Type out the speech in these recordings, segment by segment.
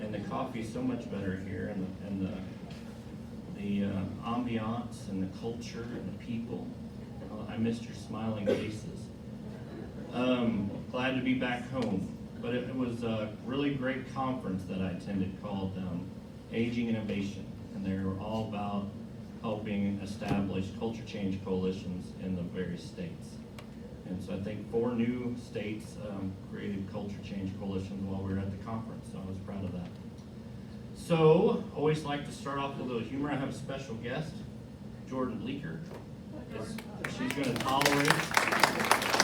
and the coffee's so much better here, and the ambiance and the culture and the people. I missed your smiling faces. Glad to be back home. But it was a really great conference that I attended called Aging Innovation, and they were all about helping establish culture change coalitions in the various states. And so I think 4 new states created culture change coalitions while we were at the conference, so I was proud of that. So, always like to start off with a little humor. I have a special guest, Jordan Bleeker. She's going to tolerate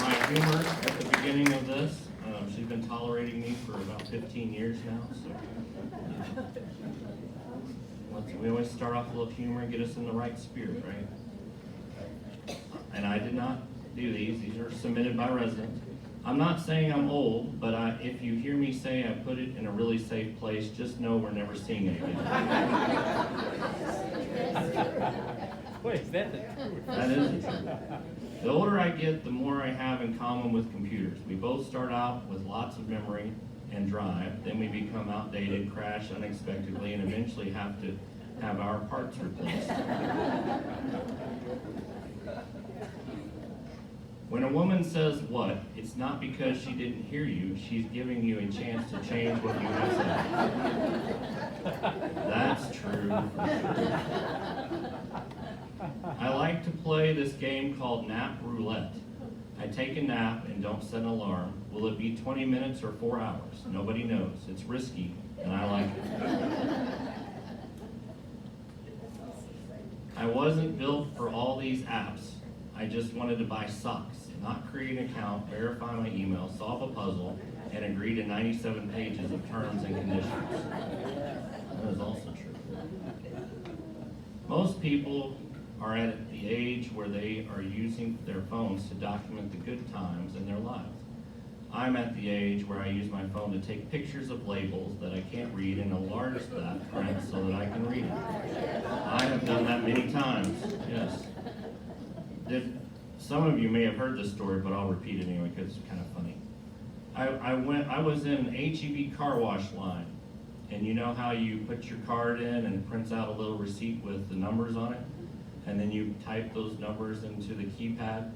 my humor at the beginning of this. She's been tolerating me for about 15 years now. So we always start off with a little humor and get us in the right spirit, right? And I did not do these. These are submitted by residents. I'm not saying I'm old, but if you hear me say I put it in a really safe place, just know we're never seeing it again. Wait, is that the truth? That is the truth. The older I get, the more I have in common with computers. We both start out with lots of memory and drive, then we become outdated, crash unexpectedly, and eventually have to have our parts replaced. When a woman says what, it's not because she didn't hear you, she's giving you a chance to change what you have said. That's true. I like to play this game called Nap Roulette. I take a nap and don't set an alarm. Will it be 20 minutes or 4 hours? Nobody knows. It's risky, and I like it. I wasn't built for all these apps. I just wanted to buy socks, not create an account, verify my email, solve a puzzle, and agree to 97 pages of terms and conditions. That is also true. Most people are at the age where they are using their phones to document the good times in their lives. I'm at the age where I use my phone to take pictures of labels that I can't read and enlarge that print so that I can read it. I have done that many times, yes. Some of you may have heard this story, but I'll repeat it anyway because it's kind of funny. I was in an HEB car wash line, and you know how you put your card in and it prints out a little receipt with the numbers on it, and then you type those numbers into the keypad?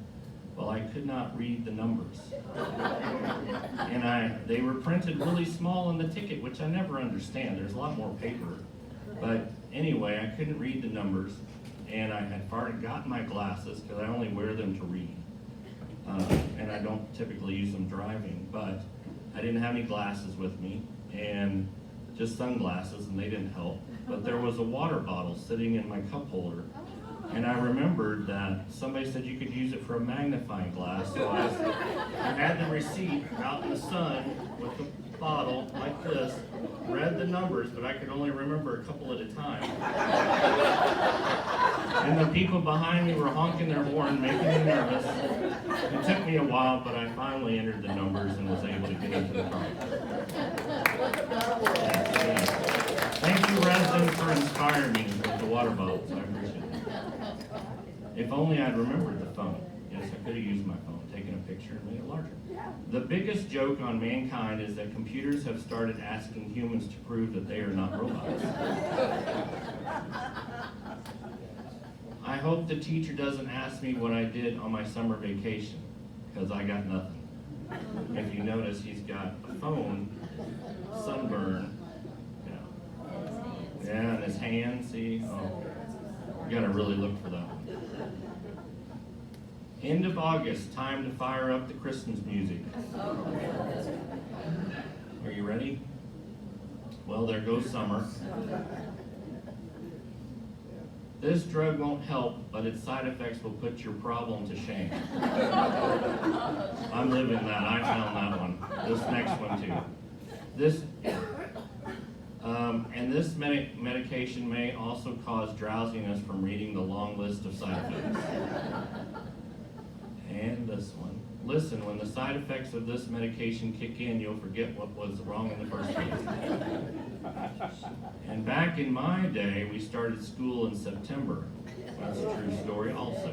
Well, I could not read the numbers. And they were printed really small in the ticket, which I never understand. There's a lot more paper. But anyway, I couldn't read the numbers, and I had forgotten my glasses because I only wear them to read. And I don't typically use them driving, but I didn't have any glasses with me, and just sunglasses, and they didn't help. But there was a water bottle sitting in my cup holder, and I remembered that somebody said you could use it for a magnifying glass, so I had the receipt out in the sun with the bottle like this, read the numbers, but I could only remember a couple at a time. And the people behind me were honking their horn, making me nervous. It took me a while, but I finally entered the numbers and was able to get into the car. Thank you, residents, for inspiring me with the water bottles. I appreciate it. If only I'd remembered the phone. Yes, I could have used my phone, taken a picture, and made it larger. The biggest joke on mankind is that computers have started asking humans to prove that they are not robots. I hope the teacher doesn't ask me what I did on my summer vacation, because I got nothing. If you notice, he's got a phone, sunburn, yeah, and his hand, see? Oh, you gotta really look for that one. End of August, time to fire up the Christmas music. Are you ready? Well, there goes summer. This drug won't help, but its side effects will put your problem to shame. I'm living that. I found that one. This next one too. This medication may also cause drowsiness from reading the long list of side effects. And this one. Listen, when the side effects of this medication kick in, you'll forget what was wrong in the first place. And back in my day, we started school in September. That's a true story also.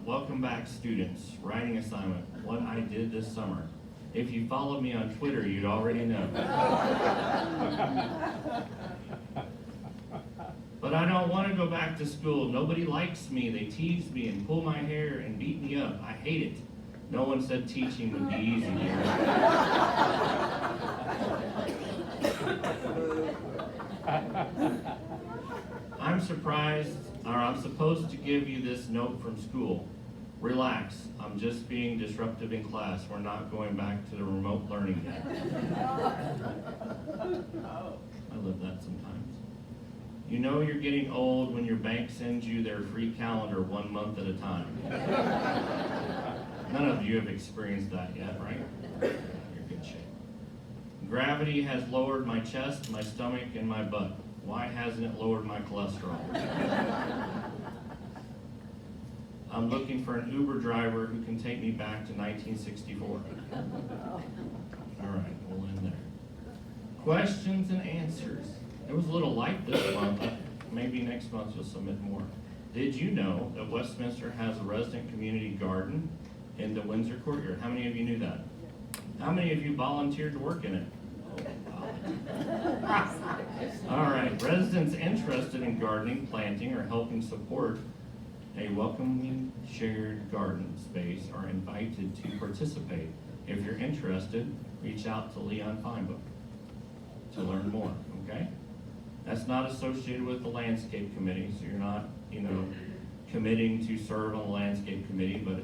Welcome back, students. Writing assignment. What I did this summer. If you follow me on Twitter, you'd already know. But I don't want to go back to school. Nobody likes me. They tease me and pull my hair and beat me up. I hate it. No one said teaching would be easy here. I'm supposed to give you this note from school. Relax, I'm just being disruptive in class. We're not going back to the remote learning yet. I live that sometimes. You know you're getting old when your bank sends you their free calendar 1 month at a time. None of you have experienced that yet, right? You're in good shape. Gravity has lowered my chest, my stomach, and my butt. Why hasn't it lowered my cholesterol? I'm looking for an Uber driver who can take me back to 1964. All right, we'll end there. Questions and answers. It was a little light this month. Maybe next month you'll submit more. Did you know that Westminster has a resident community garden in the Windsor courtyard? How many of you knew that? How many of you volunteered to work in it? All right, residents interested in gardening, planting, or helping support a welcoming shared garden space are invited to participate. If you're interested, reach out to Leon Feinbook to learn more, okay? That's not associated with the landscape committee, so you're not, committing to serve on the landscape committee, but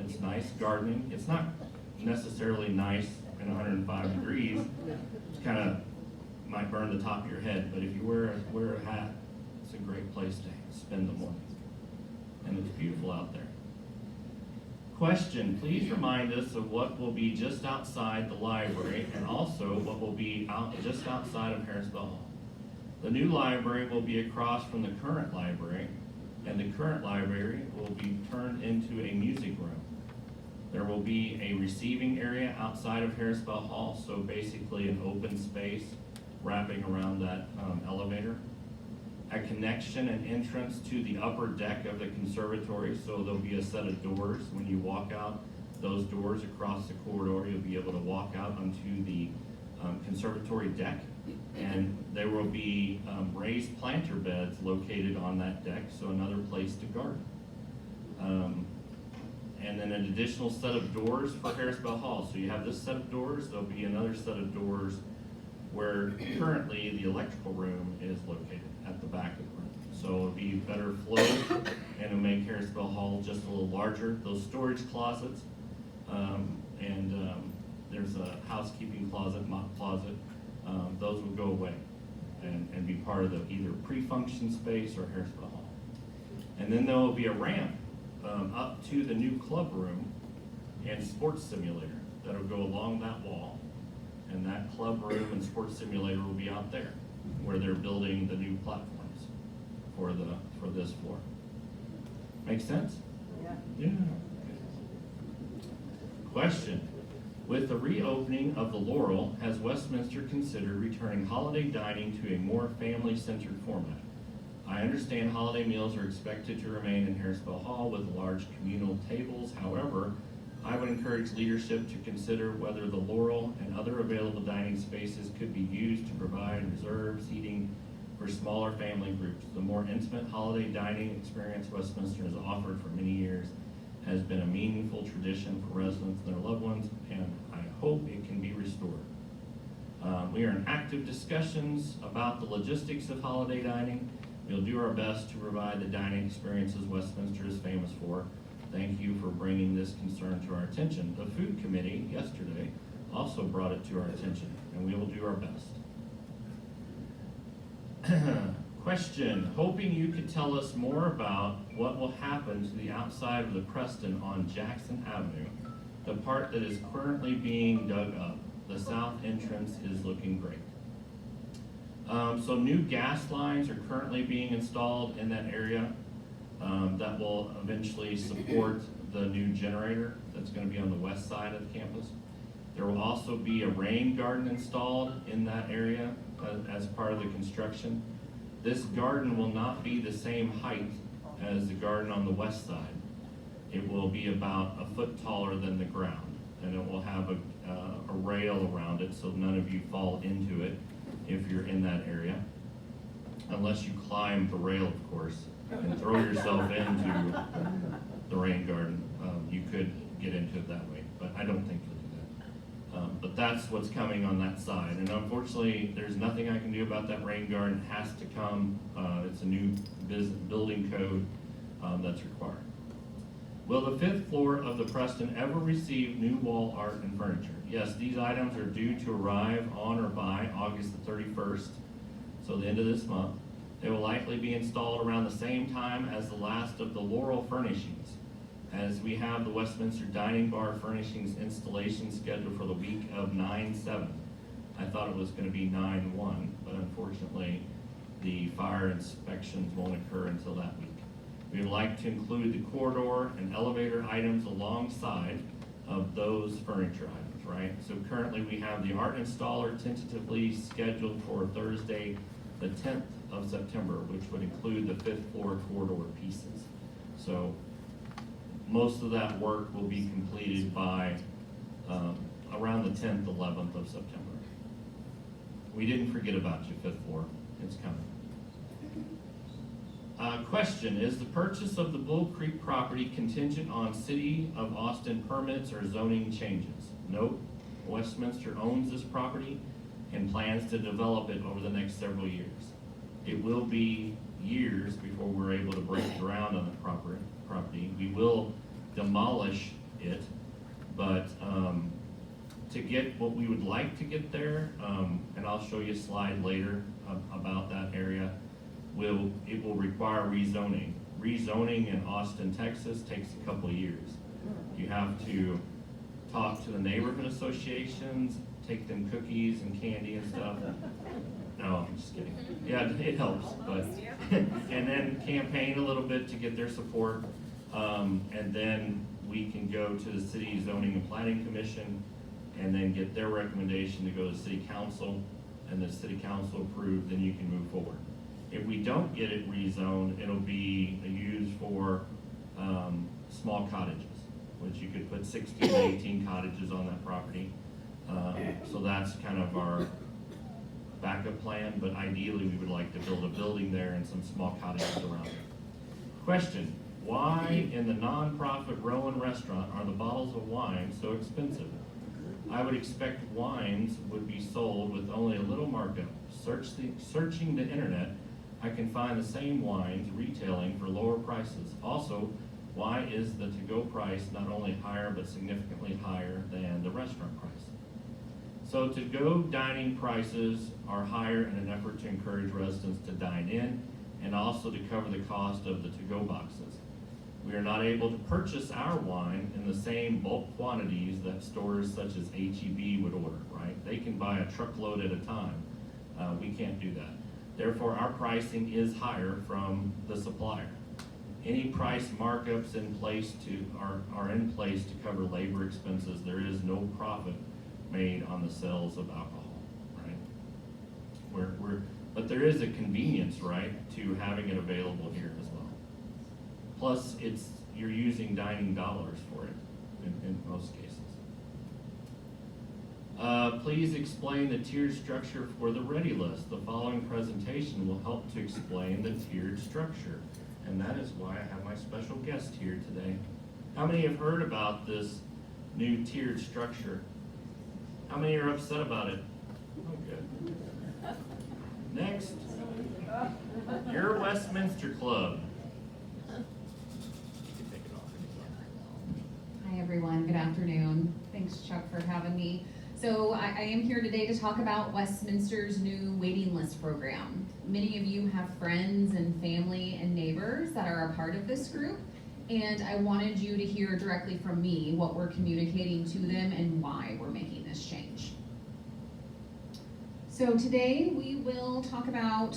it's nice gardening. It's not necessarily nice in 105 degrees. It's kind of might burn the top of your head, but if you wear a hat, it's a great place to spend the morning. And it's beautiful out there. Question, please remind us of what will be just outside the library and also what will be just outside of Harrisville Hall. The new library will be across from the current library, and the current library will be turned into a music room. There will be a receiving area outside of Harrisville Hall, so basically an open space wrapping around that elevator. A connection and entrance to the upper deck of the conservatory, so there'll be a set of doors. When you walk out those doors across the corridor, you'll be able to walk out onto the conservatory deck, and there will be raised planter beds located on that deck, so another place to garden. And then an additional set of doors for Harrisville Hall. So you have this set of doors, there'll be another set of doors where currently the electrical room is located at the back of the room. So it'll be better flow and it'll make Harrisville Hall just a little larger. Those storage closets, there's a housekeeping closet, mop closet, those will go away and be part of the either pre-function space or Harrisville Hall. And then there will be a ramp up to the new club room and sports simulator that'll go along that wall. And that club room and sports simulator will be out there where they're building the new platforms for this floor. Make sense? Yeah. Question. With the reopening of the Laurel, has Westminster considered returning holiday dining to a more family-centered format? I understand holiday meals are expected to remain in Harrisville Hall with large communal tables. However, I would encourage leadership to consider whether the Laurel and other available dining spaces could be used to provide reserved seating for smaller family groups. The more intimate holiday dining experience Westminster has offered for many years has been a meaningful tradition for residents and their loved ones, and I hope it can be restored. We are in active discussions about the logistics of holiday dining. We'll do our best to provide the dining experiences Westminster is famous for. Thank you for bringing this concern to our attention. The food committee yesterday also brought it to our attention, and we will do our best. Question, hoping you could tell us more about what will happen to the outside of the Preston on Jackson Avenue, the part that is currently being dug up. The south entrance is looking great. So new gas lines are currently being installed in that area that will eventually support the new generator that's going to be on the west side of the campus. There will also be a rain garden installed in that area as part of the construction. This garden will not be the same height as the garden on the west side. It will be about a foot taller than the ground, and it will have a rail around it so none of you fall into it if you're in that area. Unless you climb the rail, of course, and throw yourself into the rain garden, you could get into it that way, but I don't think you'll do that. But that's what's coming on that side, and unfortunately, there's nothing I can do about that rain garden. It has to come. It's a new building code that's required. Will the 5th floor of the Preston ever receive new wall art and furniture? Yes, these items are due to arrive on or by August the 31st, so the end of this month. They will likely be installed around the same time as the last of the Laurel furnishings, as we have the Westminster Dining Bar furnishings installation scheduled for the week of 9/7. I thought it was going to be 9/1, but unfortunately, the fire inspections won't occur until that week. We would like to include the corridor and elevator items alongside of those furniture items, right? So currently we have the art installer tentatively scheduled for Thursday, the 10th of September, which would include the 5th floor corridor pieces. So most of that work will be completed by around the 10th, 11th of September. We didn't forget about you, 5th floor, it's coming. Question, is the purchase of the Bull Creek property contingent on City of Austin permits or zoning changes? Nope. Westminster owns this property and plans to develop it over the next several years. It will be years before we're able to break ground on the property. We will demolish it, but to get what we would like to get there, and I'll show you a slide later about that area, it will require rezoning. Rezoning in Austin, Texas takes a couple of years. You have to talk to the neighborhood associations, take them cookies and candy and stuff. No, I'm just kidding. Yeah, it helps, but, and then campaign a little bit to get their support. And then we can go to the City Zoning and Planning Commission and then get their recommendation to go to City Council, and the City Council approved, then you can move forward. If we don't get it rezoned, it'll be used for small cottages, which you could put 16 to 18 cottages on that property. So that's kind of our backup plan, but ideally we would like to build a building there and some small cottages around it. Question, why in the nonprofit Rowan restaurant are the bottles of wine so expensive? I would expect wines would be sold with only a little markup. Searching the internet, I can find the same wines retailing for lower prices. Also, why is the to-go price not only higher but significantly higher than the restaurant price? So to-go dining prices are higher in an effort to encourage residents to dine in and also to cover the cost of the to-go boxes. We are not able to purchase our wine in the same bulk quantities that stores such as H-E-B would order, right? They can buy a truckload at a time. We can't do that. Therefore, our pricing is higher from the supplier. Any price markups in place are in place to cover labor expenses. There is no profit made on the sales of alcohol, right? But there is a convenience, right, to having it available here as well. Plus, you're using dining dollars for it in most cases. Please explain the tiered structure for the ready list. The following presentation will help to explain the tiered structure. And that is why I have my special guest here today. How many have heard about this new tiered structure? How many are upset about it? Oh, good. Next, your Westminster Club. Hi everyone, good afternoon. Thanks Chuck for having me. So I am here today to talk about Westminster's new waiting list program. Many of you have friends and family and neighbors that are a part of this group, and I wanted you to hear directly from me what we're communicating to them and why we're making this change. So today we will talk about,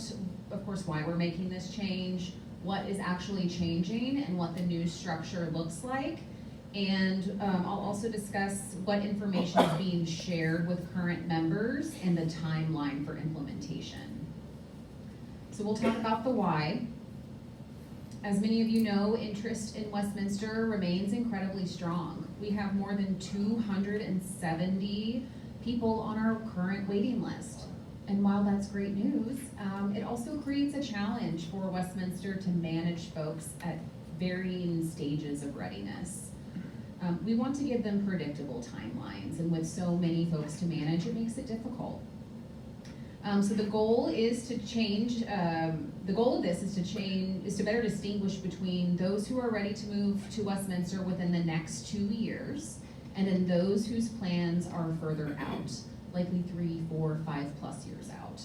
of course, why we're making this change, what is actually changing, and what the new structure looks like. And I'll also discuss what information is being shared with current members and the timeline for implementation. So we'll talk about the why. As many of you know, interest in Westminster remains incredibly strong. We have more than 270 people on our current waiting list. And while that's great news, it also creates a challenge for Westminster to manage folks at varying stages of readiness. We want to give them predictable timelines, and with so many folks to manage, it makes it difficult. So the goal is to change, the goal of this is to better distinguish between those who are ready to move to Westminster within the next 2 years, and then those whose plans are further out, likely 3, 4, 5+ years out.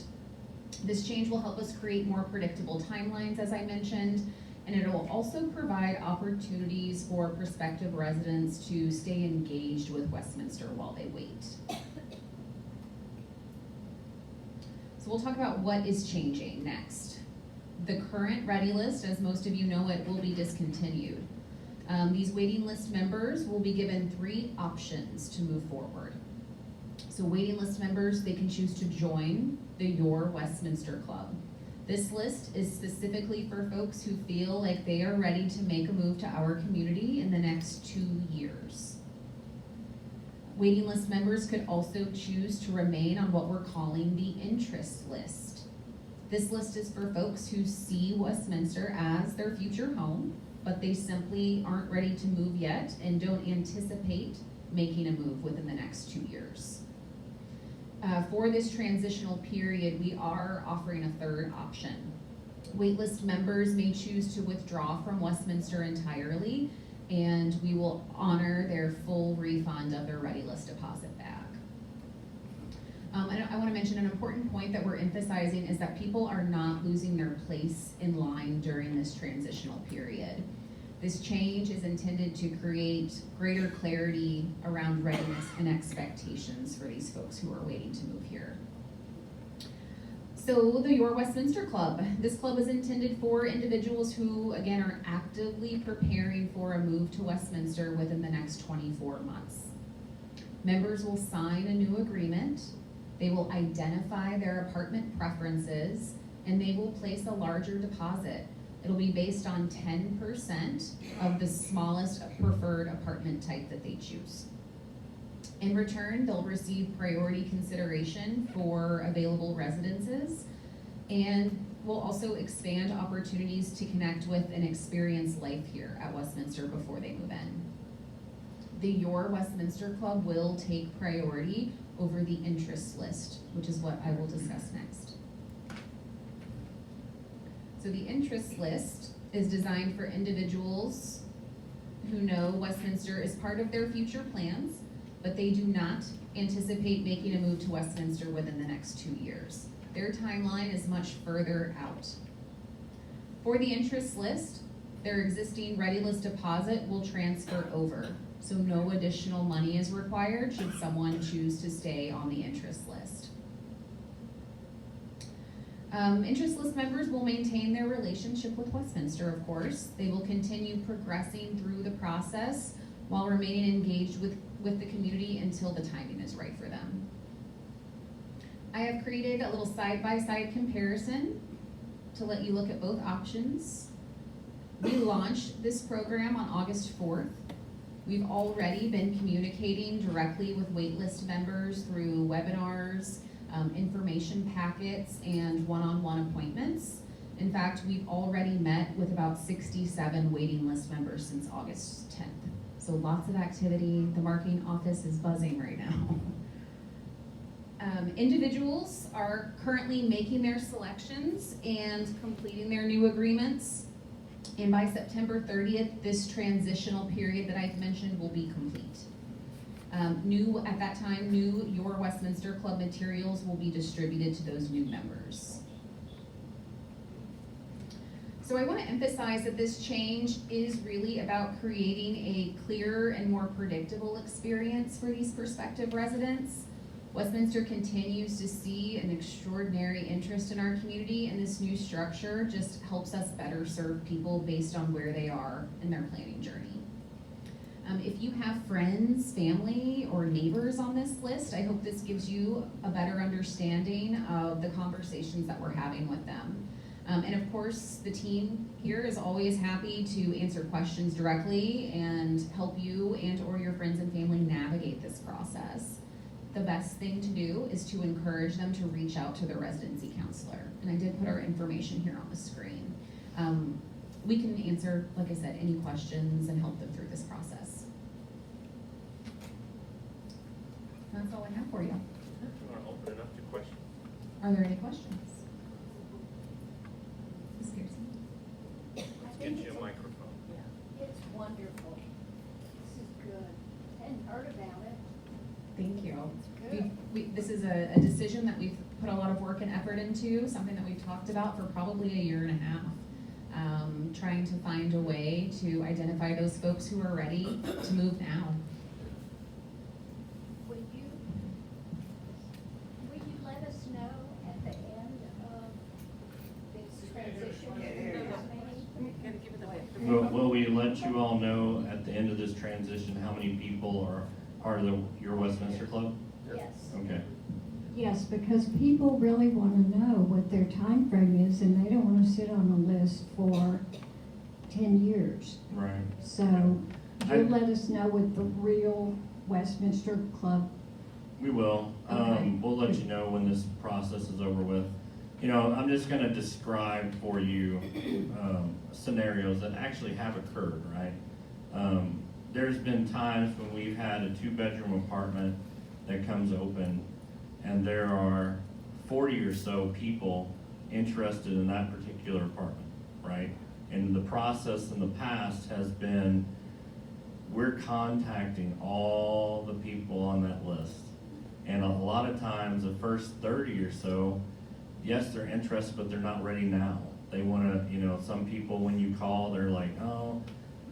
This change will help us create more predictable timelines, as I mentioned, and it will also provide opportunities for prospective residents to stay engaged with Westminster while they wait. So we'll talk about what is changing next. The current Ready List, as most of you know it, will be discontinued. These waiting list members will be given 3 options to move forward. So waiting list members, they can choose to join the Your Westminster Club. This list is specifically for folks who feel like they are ready to make a move to our community in the next 2 years. Waiting list members could also choose to remain on what we're calling the interest list. This list is for folks who see Westminster as their future home, but they simply aren't ready to move yet and don't anticipate making a move within the next 2 years. For this transitional period, we are offering a third option. Waitlist members may choose to withdraw from Westminster entirely, and we will honor their full refund of their Ready List deposit back. I want to mention an important point that we're emphasizing is that people are not losing their place in line during this transitional period. This change is intended to create greater clarity around readiness and expectations for these folks who are waiting to move here. So the Your Westminster Club. This club is intended for individuals who, again, are actively preparing for a move to Westminster within the next 24 months. Members will sign a new agreement, they will identify their apartment preferences, and they will place a larger deposit. It'll be based on 10% of the smallest preferred apartment type that they choose. In return, they'll receive priority consideration for available residences, and we'll also expand opportunities to connect with and experience life here at Westminster before they move in. The Your Westminster Club will take priority over the interest list, which is what I will discuss next. So the interest list is designed for individuals who know Westminster is part of their future plans, but they do not anticipate making a move to Westminster within the next 2 years. Their timeline is much further out. For the interest list, their existing Ready List deposit will transfer over, so no additional money is required should someone choose to stay on the interest list. Interest list members will maintain their relationship with Westminster, of course. They will continue progressing through the process while remaining engaged with the community until the timing is right for them. I have created a little side-by-side comparison to let you look at both options. We launched this program on August 4th. We've already been communicating directly with waitlist members through webinars, information packets, and one-on-one appointments. In fact, we've already met with about 67 waiting list members since August 10th. So lots of activity. The marketing office is buzzing right now. Individuals are currently making their selections and completing their new agreements. And by September 30th, this transitional period that I've mentioned will be complete. At that time, new Your Westminster Club materials will be distributed to those new members. So I want to emphasize that this change is really about creating a clearer and more predictable experience for these prospective residents. Westminster continues to see an extraordinary interest in our community, and this new structure just helps us better serve people based on where they are in their planning journey. If you have friends, family, or neighbors on this list, I hope this gives you a better understanding of the conversations that we're having with them. And of course, the team here is always happy to answer questions directly and help you and or your friends and family navigate this process. The best thing to do is to encourage them to reach out to their residency counselor. And I did put our information here on the screen. We can answer, like I said, any questions and help them through this process. That's all I have for you. I want to open it up to questions. Are there any questions? Ms. Pearson? Let's get you a microphone. Yeah, it's wonderful. This is good. Hadn't heard about it. Thank you. It's good. This is a decision that we've put a lot of work and effort into, something that we've talked about for probably a year and a half. Trying to find a way to identify those folks who are ready to move now. Will you let us know at the end of this transition? Will we let you all know at the end of this transition how many people are part of your Westminster Club? Yes. Okay. Yes, because people really want to know what their time frame is, and they don't want to sit on a list for 10 years. Right. So I- you'll let us know what the real Westminster Club. We will. Okay. We'll let you know when this process is over with. You know, I'm just gonna describe for you, scenarios that actually have occurred, right? There's been times when we've had a 2-bedroom apartment that comes open, and there are 40 or so people interested in that particular apartment, right? And the process in the past has been, we're contacting all the people on that list. And a lot of times, the first 30 or so, yes, they're interested, but they're not ready now. They wanna, some people, when you call, they're like, oh,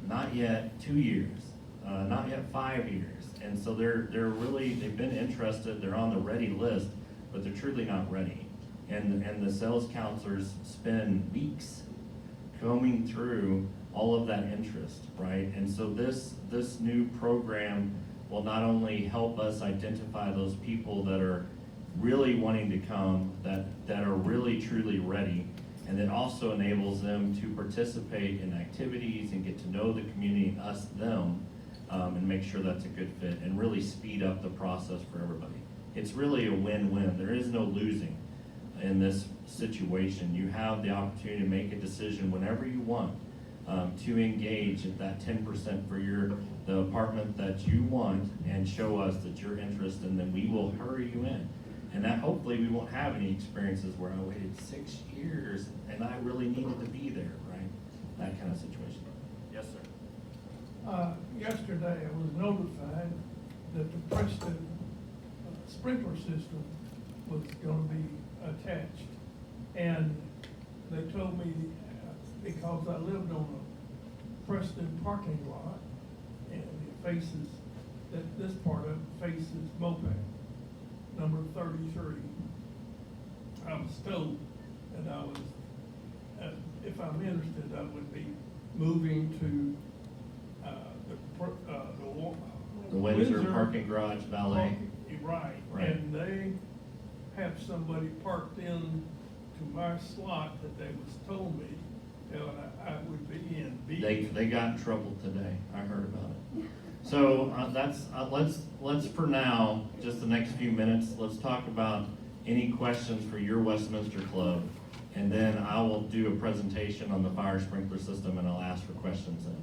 not yet 2 years, not yet 5 years. And so they've been interested, they're on the ready list, but they're truly not ready. And the sales counselors spend weeks combing through all of that interest, right? And so this new program will not only help us identify those people that are really wanting to come, that are really truly ready, and it also enables them to participate in activities and get to know the community, us, them, and make sure that's a good fit, and really speed up the process for everybody. It's really a win-win. There is no losing in this situation. You have the opportunity to make a decision whenever you want, to engage at that 10% for the apartment that you want, and show us that you're interested, and then we will hurry you in. And that hopefully we won't have any experiences where I waited 6 years and I really needed to be there, right? That kind of situation. Yes, sir. Yesterday, I was notified that the Preston sprinkler system was gonna be attached. And they told me, because I lived on a Preston parking lot, and it faces, that this part of it faces Mopac, number 33. I was told that I was, if I'm interested, I would be moving to, The Windsor Parking Garage Valet. Right, Right. and they have somebody parked in to my slot that they was told me, I would be in. They got in trouble today. I heard about it. So let's for now, just the next few minutes, let's talk about any questions for your Westminster Club. And then I will do a presentation on the fire sprinkler system, and I'll ask for questions. And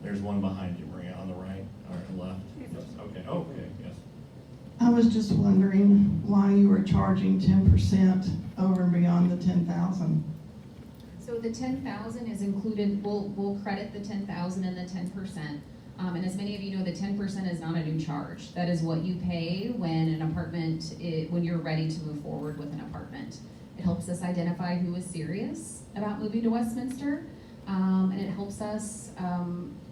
there's one behind you, Maria, on the right or left. Yes. Okay. Okay. Yes. I was just wondering why you were charging 10% over and beyond the 10,000. So the 10,000 is included, we'll credit the 10,000 and the 10%. And as many of you know, the 10% is not a new charge. That is what you pay when an apartment, when you're ready to move forward with an apartment. It helps us identify who is serious about moving to Westminster. And it helps us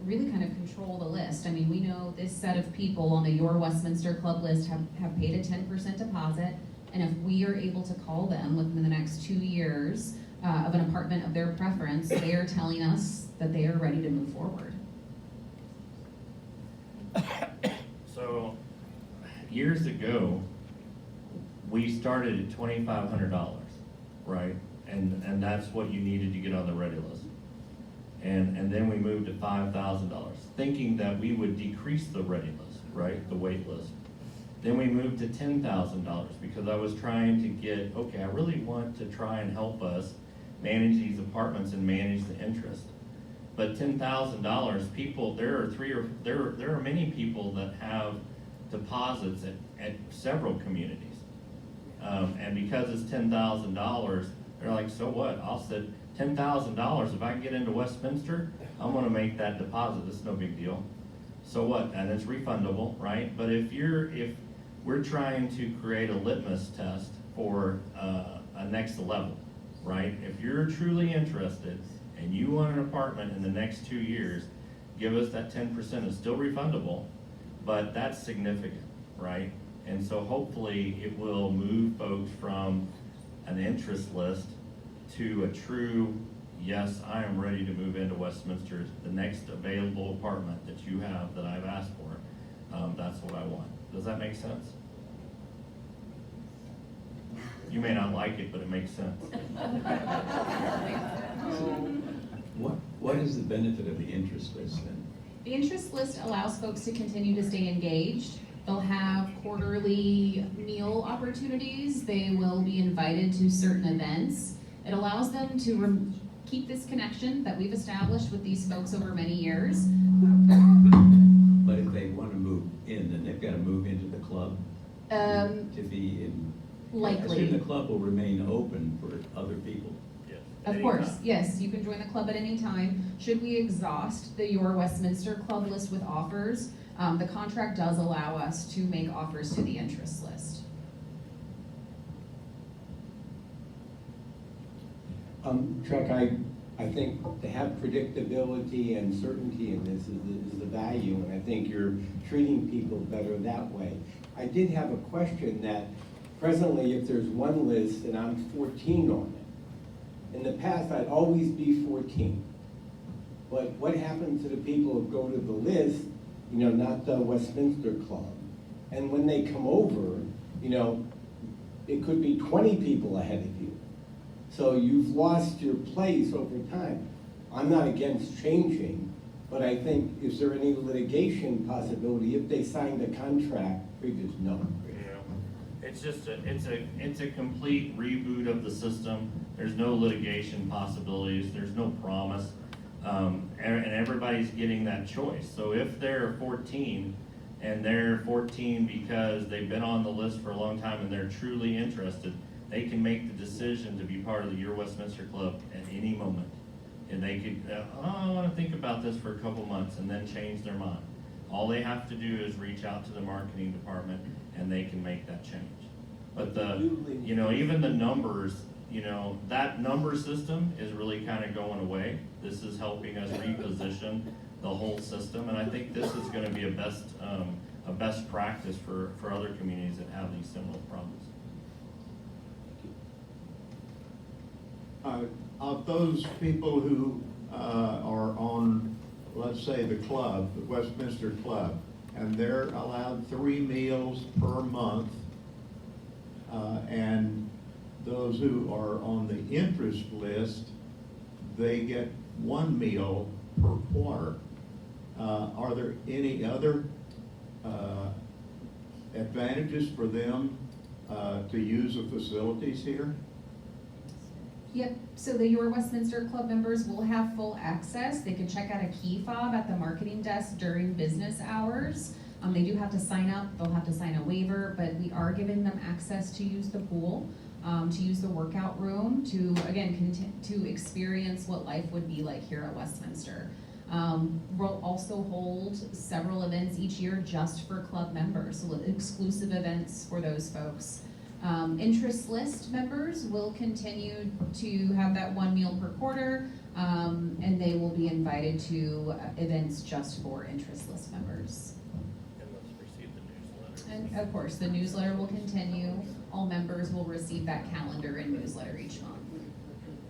really kind of control the list. I mean, we know this set of people on the Your Westminster Club list have paid a 10% deposit. And if we are able to call them within the next 2 years of an apartment of their preference, they are telling us that they are ready to move forward. So years ago, we started at $2,500, right? And that's what you needed to get on the ready list. And then we moved to $5,000, thinking that we would decrease the ready list, right, the wait list. Then we moved to $10,000 because I was trying to get, okay, I really want to try and help us manage these apartments and manage the interest. But $10,000, people, there are many people that have deposits at several communities. And because it's $10,000, they're like, so what? I'll set $10,000. If I get into Westminster, I'm gonna make that deposit. It's no big deal. So what? And it's refundable, right? But if we're trying to create a litmus test for a next level, right? If you're truly interested and you want an apartment in the next 2 years, give us that 10%. It's still refundable, but that's significant, right? And so hopefully it will move folks from an interest list to a true, yes, I am ready to move into Westminster, the next available apartment that you have that I've asked for. That's what I want. Does that make sense? You may not like it, but it makes sense. What is the benefit of the interest list then? The interest list allows folks to continue to stay engaged. They'll have quarterly meal opportunities. They will be invited to certain events. It allows them to keep this connection that we've established with these folks over many years. But if they want to move in, then they've got to move into the club to be in. I assume Likely. the club will remain open for other people. Yes. Of course, yes, you can join the club at any time. Should we exhaust the Your Westminster Club list with offers, the contract does allow us to make offers to the interest list. Chuck, I think to have predictability and certainty in this is the value, and I think you're treating people better that way. I did have a question that presently, if there's one list and I'm 14 on it, in the past I'd always be 14. But what happens to the people who go to the list, you know, not the Westminster Club, and when they come over, you know, it could be 20 people ahead of you. So you've lost your place over time. I'm not against changing, but I think, is there any litigation possibility if they signed a contract previous? No. It's just it's a complete reboot of the system. There's no litigation possibilities. There's no promise. And everybody's getting that choice. So if they're 14 and they're 14 because they've been on the list for a long time and they're truly interested, they can make the decision to be part of the Your Westminster Club at any moment. And they could, I want to think about this for a couple months and then change their mind. All they have to do is reach out to the marketing department and they can make that change. But even the numbers, that number system is really kind of going away. This is helping us reposition the whole system, and I think this is going to be a best practice for other communities that have these similar problems. Of those people who are on, let's say, the club, the Westminster Club, and they're allowed 3 meals per month, and those who are on the interest list, they get 1 meal per quarter. Are there any other advantages for them to use the facilities here? Yep, so the Your Westminster Club members will have full access. They can check out a key fob at the marketing desk during business hours. They do have to sign up, they'll have to sign a waiver, but we are giving them access to use the pool, to use the workout room, to, again, to experience what life would be like here at Westminster. We'll also hold several events each year just for club members, so exclusive events for those folks. Interest list members will continue to have that 1 meal per quarter, and they will be invited to events just for interest list members. And let's receive the newsletter. And of course, the newsletter will continue. All members will receive that calendar and newsletter each month.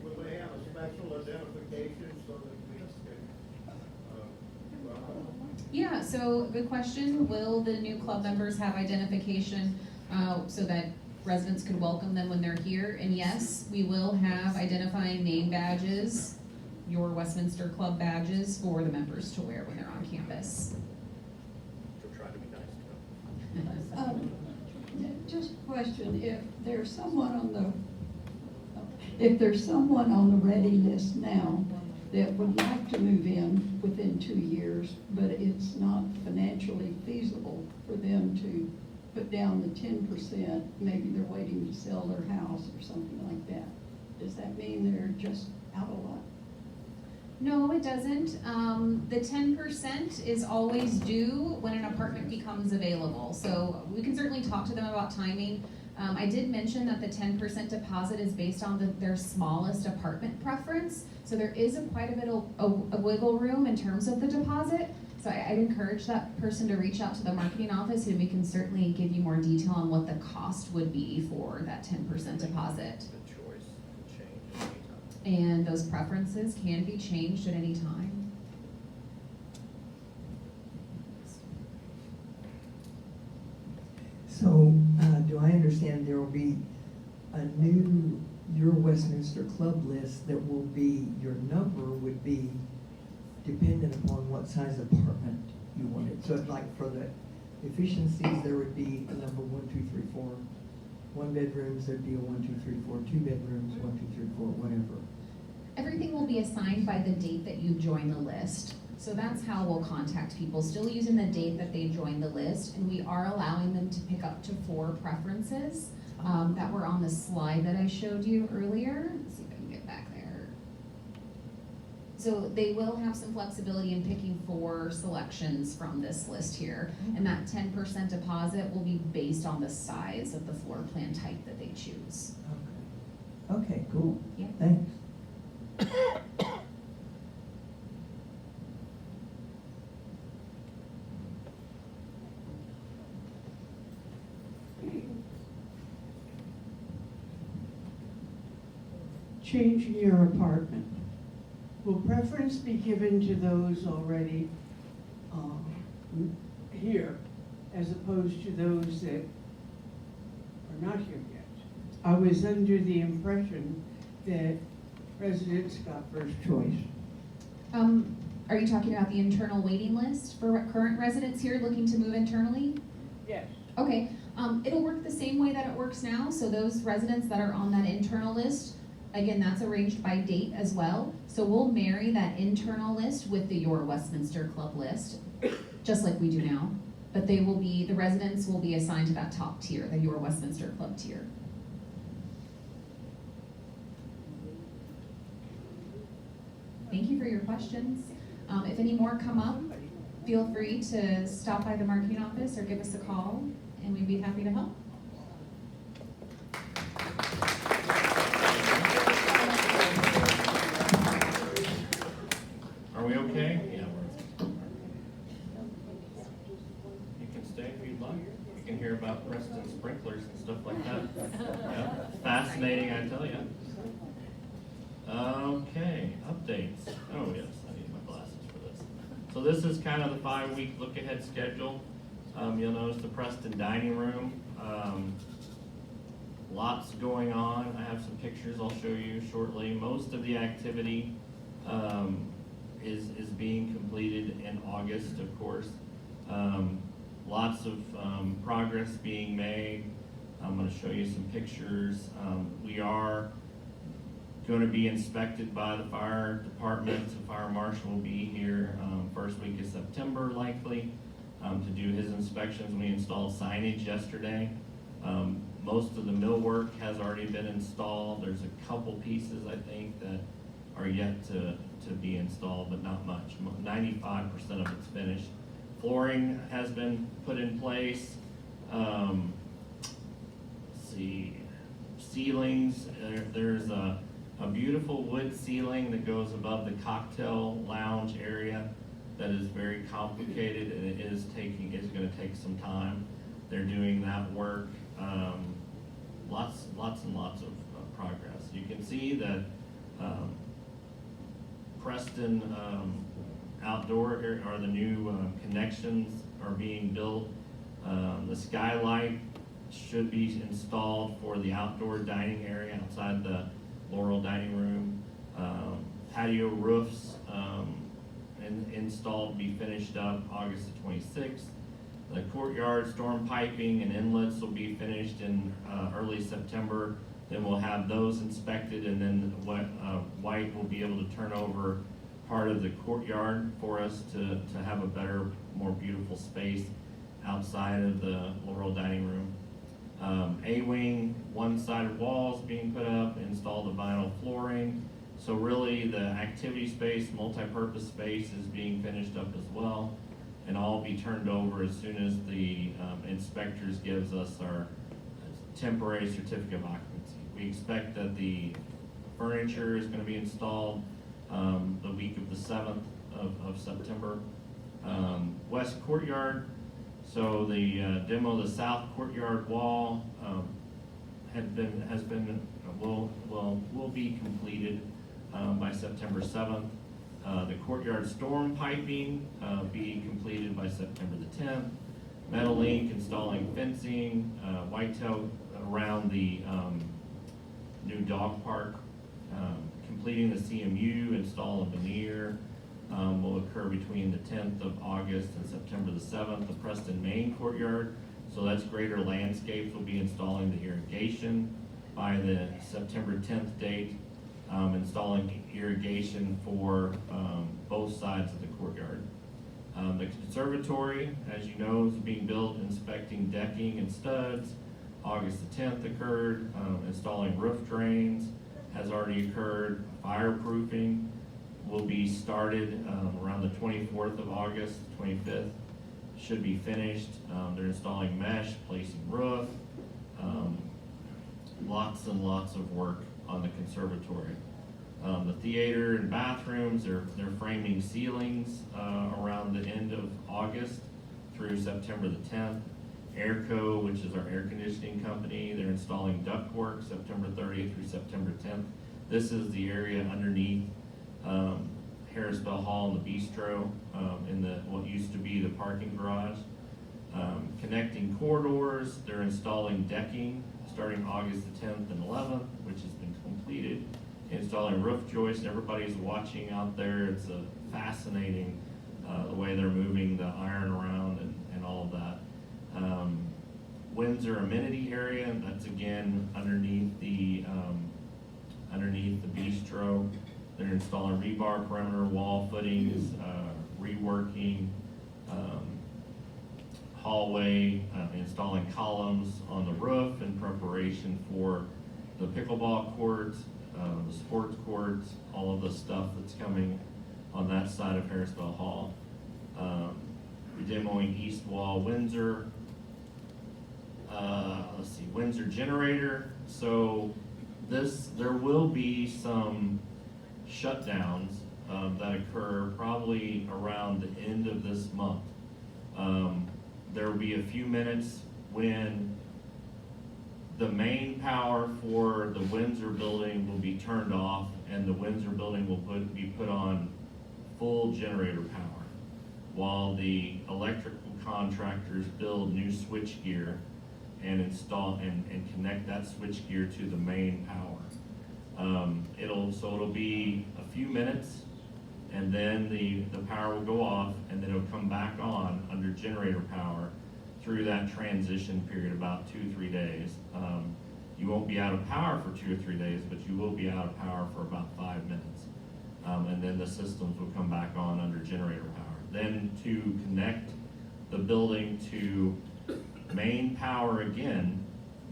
Will they have a special identification so that we can, Yeah, so good question. Will the new club members have identification so that residents could welcome them when they're here. And yes, we will have identifying name badges, your Westminster Club badges for the members to wear when they're on campus. So try to be nice to them. Just a question, if there's someone on the ready list now that would like to move in within 2 years, but it's not financially feasible for them to put down the 10%, maybe they're waiting to sell their house or something like that, does that mean they're just out of luck? No, it doesn't. The 10% is always due when an apartment becomes available. So we can certainly talk to them about timing. I did mention that the 10% deposit is based on their smallest apartment preference. So there is quite a bit of wiggle room in terms of the deposit. So I'd encourage that person to reach out to the marketing office, and we can certainly give you more detail on what the cost would be for that 10% deposit. The choice can change at any time. And those preferences can be changed at any time. So, do I understand there will be a new, your Westminster Club list that will be, your number would be dependent upon what size apartment you wanted? So like for the efficiencies, there would be a number 1, 2, 3, 4. 1 bedrooms, there'd be a 1, 2, 3, 4. 2 bedrooms, 1, 2, 3, 4, whatever. Everything will be assigned by the date that you join the list. So that's how we'll contact people, still using the date that they joined the list, and we are allowing them to pick up to 4 preferences that were on the slide that I showed you earlier. Let's see if I can get back there. So they will have some flexibility in picking 4 selections from this list here, and that 10% deposit will be based on the size of the floor plan type that they choose. Okay. Okay, cool. Yeah. Thanks. Changing your apartment. Will preference be given to those already here as opposed to those that are not here yet? I was under the impression that residents got first choice. Are you talking about the internal waiting list for current residents here looking to move internally? Yes. Okay, it'll work the same way that it works now. So those residents that are on that internal list, again, that's arranged by date as well. So we'll marry that internal list with the Your Westminster Club list, just like we do now. But the residents will be assigned to that top tier, the Your Westminster Club tier. Thank you for your questions. If any more come up, feel free to stop by the marketing office or give us a call, and we'd be happy to help. Are we okay? Yeah, we're. You can stay if you'd like. You can hear about Preston sprinklers and stuff like that. Yeah, fascinating, I tell you. Okay, updates. Oh yes, I need my glasses for this. So this is kind of the 5-week look-ahead schedule. You'll notice the Preston dining room. Lots going on. I have some pictures I'll show you shortly. Most of the activity is being completed in August, of course. Lots of progress being made. I'm going to show you some pictures. We are going to be inspected by the fire department. The fire marshal will be here first week of September likely to do his inspections. We installed signage yesterday. Most of the millwork has already been installed. There's a couple pieces I think that are yet to be installed, but not much. 95% of it's finished. Flooring has been put in place. Let's see, ceilings. There's a beautiful wood ceiling that goes above the cocktail lounge area that is very complicated, and it is going to take some time. They're doing that work. Lots and lots of progress. You can see that Preston outdoor area, or the new connections are being built. The skylight should be installed for the outdoor dining area outside the Laurel dining room. Patio roofs, installed to be finished up August the 26th. The courtyard storm piping and inlets will be finished in early September. Then we'll have those inspected, and then White will be able to turn over part of the courtyard for us to have a better, more beautiful space outside of the Laurel dining room. A-wing, one-sided walls being put up, install the vinyl flooring. So really, the activity space, multi-purpose space is being finished up as well, and all be turned over as soon as the inspectors gives us our temporary certificate of occupancy. We expect that the furniture is gonna be installed the week of the 7th of September. West courtyard, so the demo of the south courtyard wall will be completed by September 7th. The courtyard storm piping be completed by September the 10th. Metal Link installing fencing, whitetail around the new dog park. Completing the CMU, install a veneer will occur between the 10th of August and September the 7th. The Preston Main courtyard, so that's Greater Landscapes, will be installing the irrigation by the September 10th date. Installing irrigation for both sides of the courtyard. The conservatory, as you know, is being built, inspecting decking and studs. August the 10th occurred. Installing roof drains has already occurred. Fireproofing will be started around the 24th of August, 25th. Should be finished. They're installing mesh, placing roof. Lots and lots of work on the conservatory. The theater and bathrooms, they're framing ceilings around the end of August through September the 10th. Airco, which is our air conditioning company, they're installing ductwork September 30th through September 10th. This is the area underneath Harrisville Hall and the Bistro in what used to be the parking garage. Connecting corridors, they're installing decking starting August the 10th and 11th, which has been completed. Installing roof joists, everybody's watching out there. It's fascinating the way they're moving the iron around and all of that. Windsor amenity area, and that's again underneath the bistro. They're installing rebar perimeter wall footings, reworking hallway, installing columns on the roof in preparation for the pickleball courts, the sports courts, all of the stuff that's coming on that side of Harrisville Hall. Demoing East Wall Windsor. Windsor generator. So there will be some shutdowns that occur probably around the end of this month. There will be a few minutes when the main power for the Windsor building will be turned off, and the Windsor building will be put on full generator power, while the electrical contractors build new switchgear and install and connect that switchgear to the main power. It'll be a few minutes, and then the power will go off, and then it'll come back on under generator power through that transition period, about 2-3 days. You won't be out of power for 2 or 3 days, but you will be out of power for about 5 minutes. And then the systems will come back on under generator power. Then to connect the building to main power again,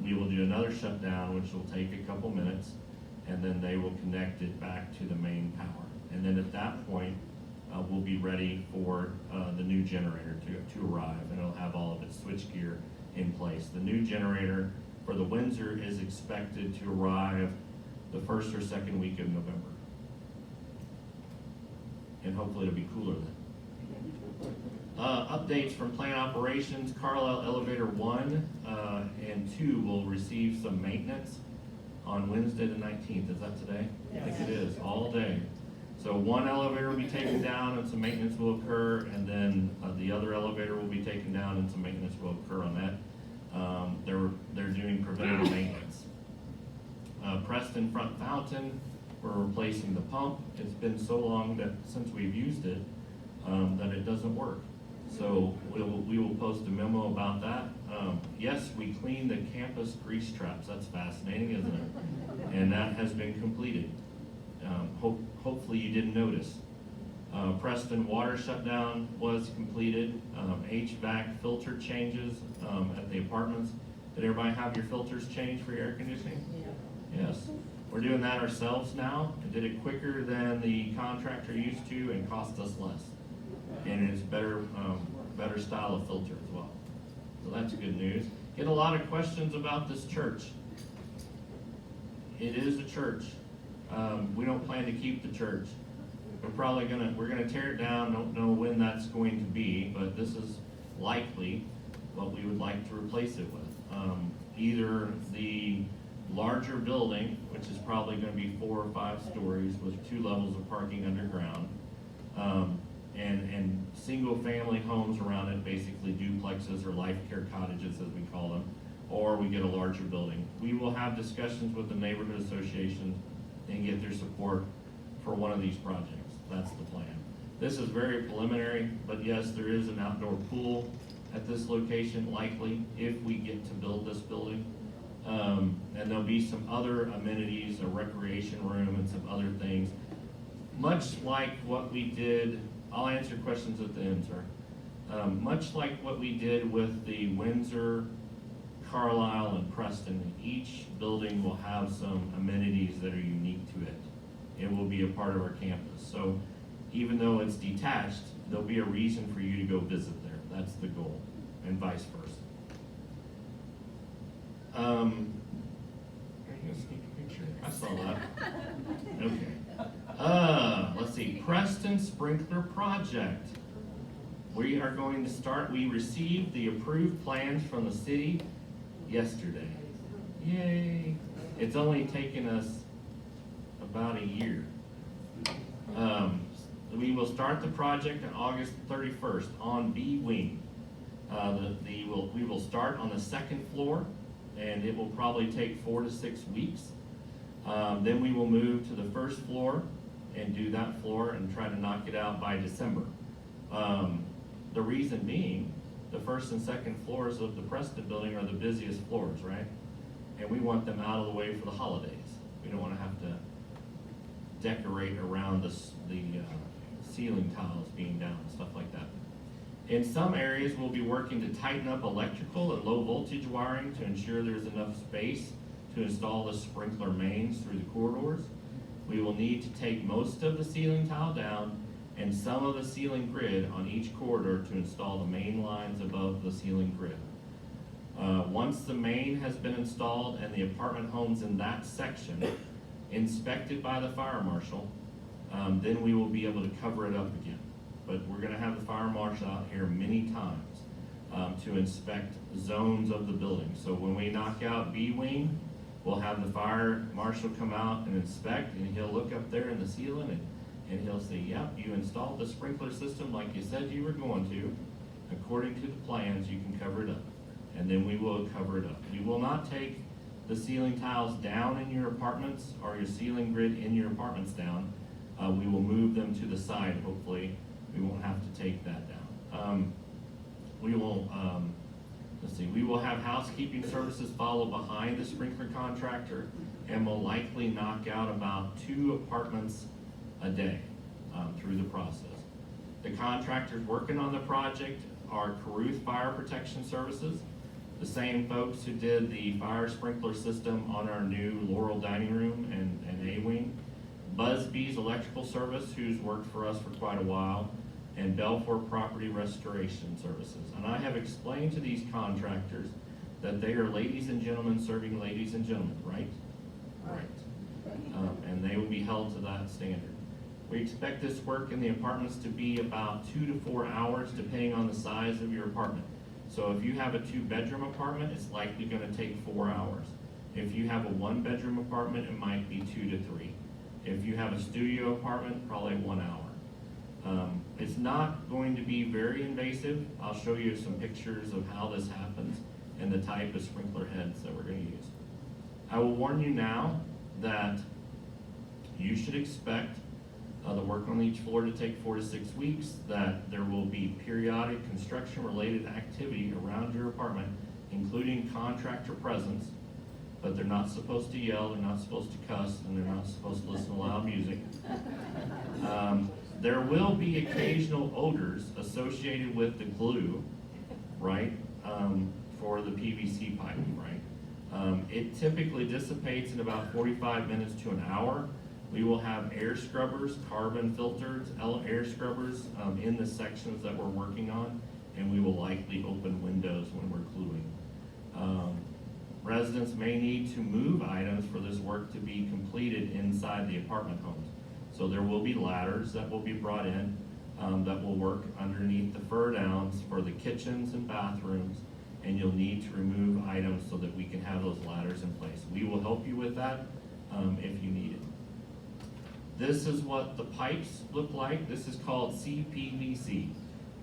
we will do another shutdown, which will take a couple minutes, and then they will connect it back to the main power. And then at that point, we'll be ready for the new generator to arrive, and it'll have all of its switchgear in place. The new generator for the Windsor is expected to arrive the first or second week of November. And hopefully it'll be cooler then. Updates from plant operations. Carlisle Elevator 1 and 2 will receive some maintenance on Wednesday the 19th. Is that today? I think it is, all day. So one elevator will be taken down and some maintenance will occur, and then the other elevator will be taken down and some maintenance will occur on that. They're doing preventative maintenance. Preston Front Fountain, we're replacing the pump. It's been so long since we've used it, that it doesn't work. So we will post a memo about that. Yes, we cleaned the campus grease traps. That's fascinating, isn't it? And that has been completed. Hopefully you didn't notice. Preston water shutdown was completed. HVAC filter changes at the apartments. Did everybody have your filters changed for your air conditioning? Yes. We're doing that ourselves now. It did it quicker than the contractor used to and cost us less. And it's better style of filter as well. So that's good news. Get a lot of questions about this church. It is a church. We don't plan to keep the church. We're gonna tear it down. Don't know when that's going to be, but this is likely what we would like to replace it with. Either the larger building, which is probably gonna be 4 or 5 stories with 2 levels of parking underground, and single family homes around it, basically duplexes or life care cottages as we call them, or we get a larger building. We will have discussions with the neighborhood association and get their support for one of these projects. That's the plan. This is very preliminary, but yes, there is an outdoor pool at this location likely if we get to build this building. And there'll be some other amenities, a recreation room and some other things. Much like what we did, I'll answer questions at the end, sir. Much like what we did with the Windsor, Carlisle, and Preston, each building will have some amenities that are unique to it. It will be a part of our campus. So even though it's detached, there'll be a reason for you to go visit there. That's the goal, and vice versa. Are you gonna sneak a picture? I saw that. Okay. Let's see, Preston Sprinkler Project. We are going to start, we received the approved plans from the city yesterday. Yay. It's only taken us about a year. We will start the project on August 31st on B Wing. We will start on the 2nd floor, and it will probably take 4 to 6 weeks. Then we will move to the 1st floor and do that floor and try to knock it out by December. The reason being, the 1st and 2nd floors of the Preston building are the busiest floors, right? And we want them out of the way for the holidays. We don't want to have to decorate around the ceiling tiles being down and stuff like that. In some areas, we'll be working to tighten up electrical and low voltage wiring to ensure there's enough space to install the sprinkler mains through the corridors. We will need to take most of the ceiling tile down and some of the ceiling grid on each corridor to install the main lines above the ceiling grid. Once the main has been installed and the apartment homes in that section inspected by the fire marshal, then we will be able to cover it up again. But we're gonna have the fire marshal out here many times to inspect zones of the building. So when we knock out B Wing, we'll have the fire marshal come out and inspect, and he'll look up there in the ceiling and he'll say, yep, you installed the sprinkler system like you said you were going to. According to the plans, you can cover it up. And then we will cover it up. We will not take the ceiling tiles down in your apartments or your ceiling grid in your apartments down. We will move them to the side, hopefully. We won't have to take that down. We will have housekeeping services follow behind the sprinkler contractor, and will likely knock out about 2 apartments a day through the process. The contractors working on the project are Caruth Fire Protection Services, the same folks who did the fire sprinkler system on our new Laurel Dining Room and A-Wing, Busby's Electrical Service, who's worked for us for quite a while, and Belfour Property Restoration Services. And I have explained to these contractors that they are ladies and gentlemen serving ladies and gentlemen, right? Right. And they will be held to that standard. We expect this work in the apartments to be about 2 to 4 hours, depending on the size of your apartment. So if you have a 2-bedroom apartment, it's likely gonna take 4 hours. If you have a 1-bedroom apartment, it might be 2 to 3. If you have a studio apartment, probably 1 hour. It's not going to be very invasive. I'll show you some pictures of how this happens, and the type of sprinkler heads that we're gonna use. I will warn you now that you should expect the work on each floor to take 4 to 6 weeks, that there will be periodic construction-related activity around your apartment, including contractor presence, but they're not supposed to yell, they're not supposed to cuss, and they're not supposed to listen to loud music. There will be occasional odors associated with the glue, right, for the PVC piping, right? It typically dissipates in about 45 minutes to an hour. We will have air scrubbers, carbon filtered air scrubbers in the sections that we're working on, and we will likely open windows when we're gluing. Residents may need to move items for this work to be completed inside the apartment homes. So there will be ladders that will be brought in that will work underneath the fur downs for the kitchens and bathrooms, and you'll need to remove items so that we can have those ladders in place. We will help you with that if you need it. This is what the pipes look like. This is called CPVC.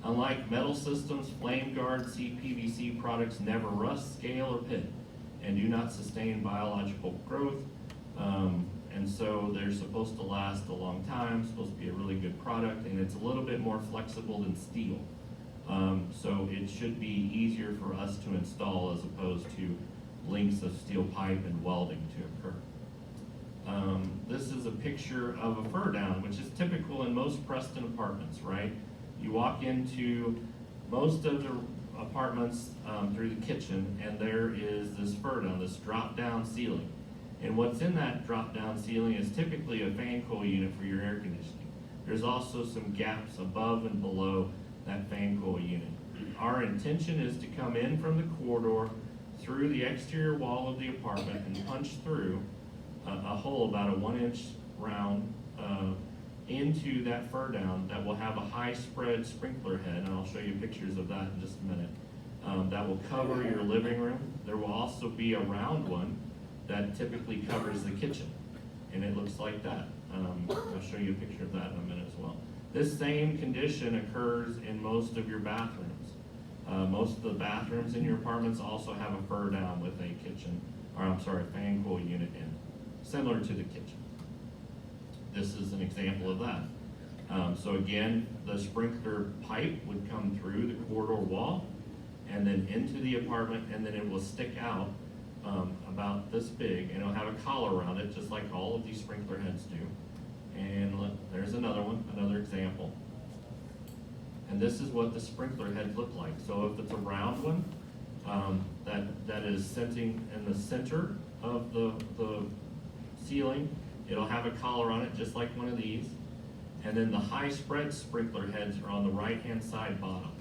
Unlike metal systems, Flame Guard CPVC products never rust, scale, or pit, and do not sustain biological growth. And so they're supposed to last a long time, supposed to be a really good product, and it's a little bit more flexible than steel. So it should be easier for us to install as opposed to lengths of steel pipe and welding to occur. This is a picture of a fur down, which is typical in most Preston apartments, right? You walk into most of the apartments through the kitchen, and there is this fur down, this drop-down ceiling. And what's in that drop-down ceiling is typically a fan coil unit for your air conditioning. There's also some gaps above and below that fan coil unit. Our intention is to come in from the corridor through the exterior wall of the apartment and punch through a hole about a 1-inch round into that fur down that will have a high spread sprinkler head, and I'll show you pictures of that in just a minute, that will cover your living room. There will also be a round one that typically covers the kitchen, and it looks like that. I'll show you a picture of that in a minute as well. This same condition occurs in most of your bathrooms. Most of the bathrooms in your apartments also have a fur down with a fan coil unit in, similar to the kitchen. This is an example of that. So again, the sprinkler pipe would come through the corridor wall and then into the apartment, and then it will stick out about this big, and it'll have a collar around it, just like all of these sprinkler heads do. And look, there's another one, another example. And this is what the sprinkler heads look like. So if it's a round one, that is sitting in the center of the ceiling, it'll have a collar on it, just like one of these. And then the high spread sprinkler heads are on the right-hand side bottom.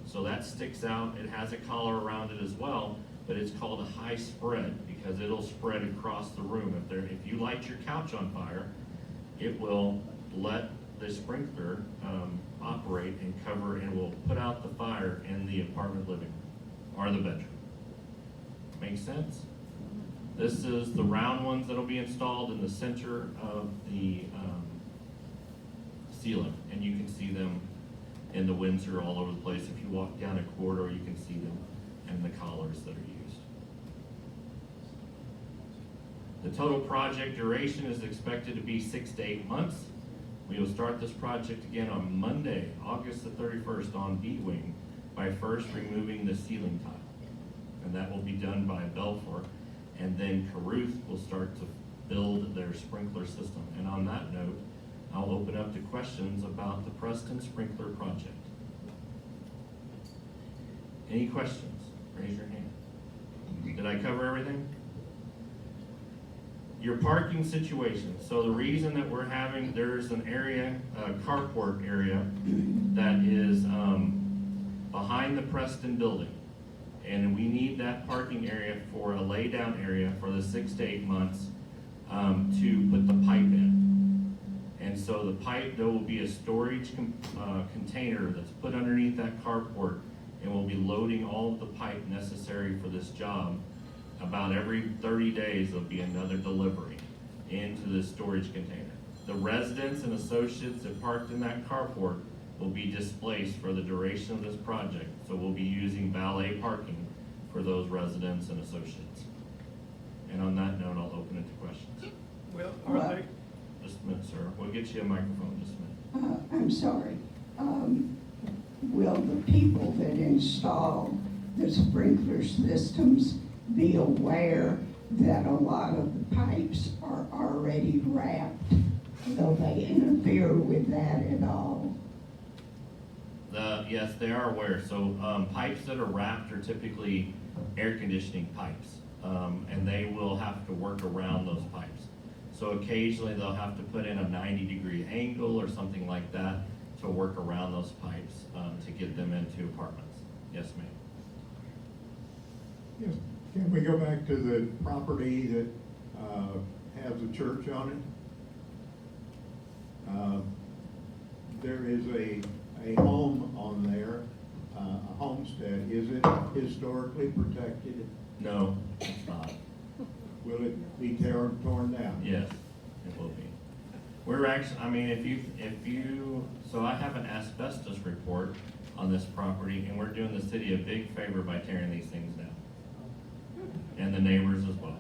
So that sticks out, it has a collar around it as well, but it's called a high spread because it'll spread across the room. If you light your couch on fire, it will let the sprinkler operate and cover, and will put out the fire in the apartment living room or the bedroom. Make sense? This is the round ones that'll be installed in the center of the ceiling, and you can see them in the Windsor all over the place. If you walk down a corridor, you can see them and the collars that are used. The total project duration is expected to be 6 to 8 months. We will start this project again on Monday, August the 31st on B Wing by first removing the ceiling tile. And that will be done by Belfour. And then Caruth will start to build their sprinkler system. And on that note, I'll open up to questions about the Preston Sprinkler Project. Any questions? Raise your hand. Did I cover everything? Your parking situation. So the reason that we're having, there's an area, a carport area that is behind the Preston building. And we need that parking area for a laydown area for the 6 to 8 months to put the pipe in. And so the pipe, there will be a storage container that's put underneath that carport, and we'll be loading all of the pipe necessary for this job. About every 30 days, there'll be another delivery into this storage container. The residents and associates that parked in that carport will be displaced for the duration of this project. So we'll be using valet parking for those residents and associates. And on that note, I'll open it to questions. Well, Well- are they, Just a minute, sir. We'll get you a microphone, just a minute. I'm sorry. Will the people that install the sprinkler systems be aware that a lot of the pipes are already wrapped? Will they interfere with that at all? Yes, they are aware. So pipes that are wrapped are typically air conditioning pipes. And they will have to work around those pipes. So occasionally they'll have to put in a 90-degree angle or something like that to work around those pipes to get them into apartments. Yes, ma'am. Yes. Can we go back to the property that has a church on it? There is a home on there, a homestead. Is it historically protected? No, it's not. Will it be torn down? Yes, it will be. We're actually, I mean, if you, so I have an asbestos report on this property, and we're doing the city a big favor by tearing these things down. And the neighbors as well.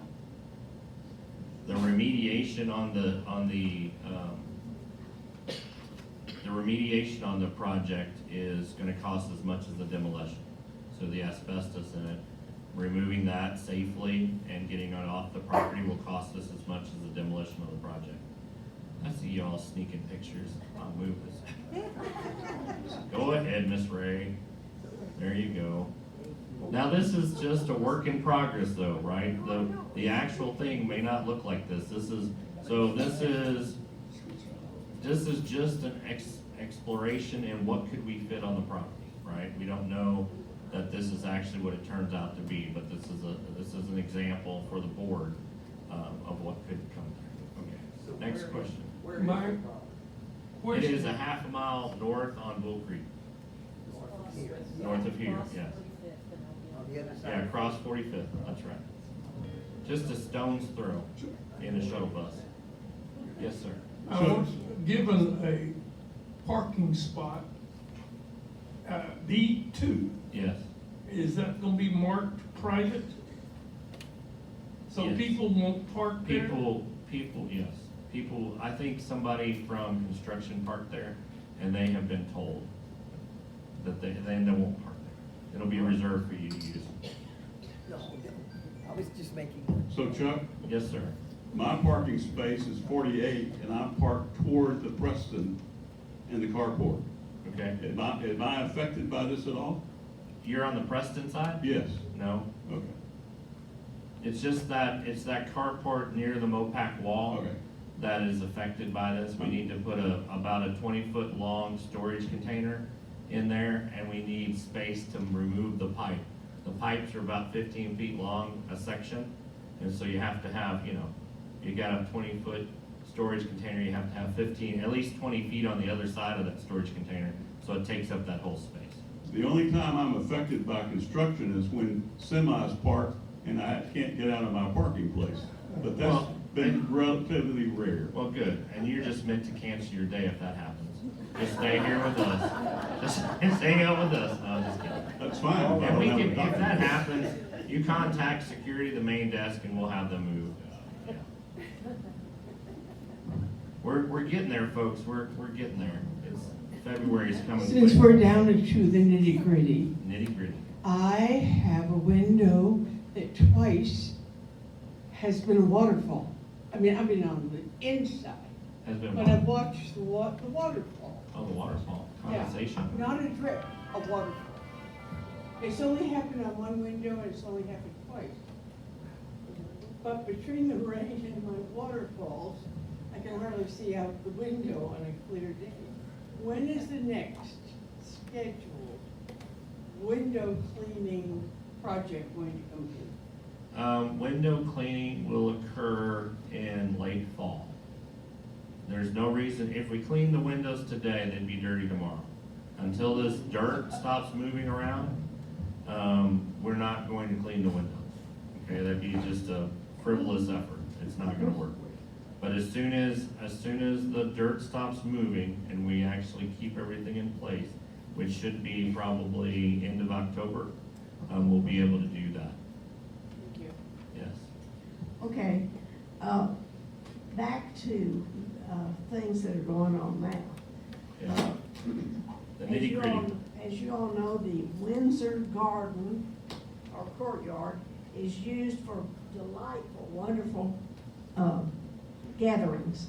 The remediation on the remediation on the project is gonna cost as much as the demolition. So the asbestos in it, removing that safely and getting it off the property will cost us as much as the demolition of the project. I see y'all sneaking pictures. I'll move this. Go ahead, Miss Ray. There you go. Now, this is just a work in progress though, right? The actual thing may not look like this. This is just an exploration in what could we fit on the property, right? We don't know that this is actually what it turns out to be, but this is an example for the board of what could come there. Okay, next question. my, It where's, is a half a mile north on Bull Creek, north of here, yes. On the other Yeah, across 45th, that's right. Just a stone's throw in a shuttle bus. Yes, sir. I was given a parking spot, D2. Yes. Is that gonna be marked private? So Yes. people won't park there? People, yes. People, I think somebody from construction parked there, and they have been told that they won't park there. It'll be reserved for you to use. No, I was just making. So Chuck, Yes, sir. my parking space is 48, and I'm parked toward the Preston in the carport. Okay. Am I affected by this at all? You're on the Preston side? Yes. No. Okay. It's just that, it's that carport near the Mopac wall Okay. that is affected by this. We need to put about a 20-foot long storage container in there, and we need space to remove the pipe. The pipes are about 15 feet long a section, and so you have to have, you got a 20-foot storage container, you have to have at least 20 feet on the other side of that storage container, so it takes up that whole space. The only time I'm affected by construction is when semis park and I can't get out of my parking place. But that's Well, been relatively rare. Well, good, and you're just meant to cancel your day if that happens. Just stay here with us. Just stay out with us. No, I'm just kidding. That's fine. I And don't we have a can, if doctor. that happens, you contact security, the main desk, and we'll have them moved. Yeah. We're getting there, folks. We're getting there. February's coming Since quick. we're down to the nitty gritty, Nitty gritty. I have a window that twice has been a waterfall. I mean on the inside, Has been, but I've watched the waterfall. oh, the waterfall, Yeah, condensation. not a drip, a waterfall. It's only happened on one window and it's only happened twice. But between the rain and my waterfalls, I can hardly see out the window on a clear day. When is the next scheduled window cleaning project going to come in? Window cleaning will occur in late fall. There's no reason, if we clean the windows today, they'd be dirty tomorrow. Until this dirt stops moving around, we're not going to clean the windows. Okay, that'd be just a frivolous effort. It's not gonna work. But as soon as the dirt stops moving and we actually keep everything in place, which should be probably end of October, we'll be able to do that. Thank you. Yes. Okay, back to, things that are going on now. Yeah. The As you all, nitty-gritty. as you all know, the Windsor Garden or courtyard is used for delightful, wonderful, gatherings.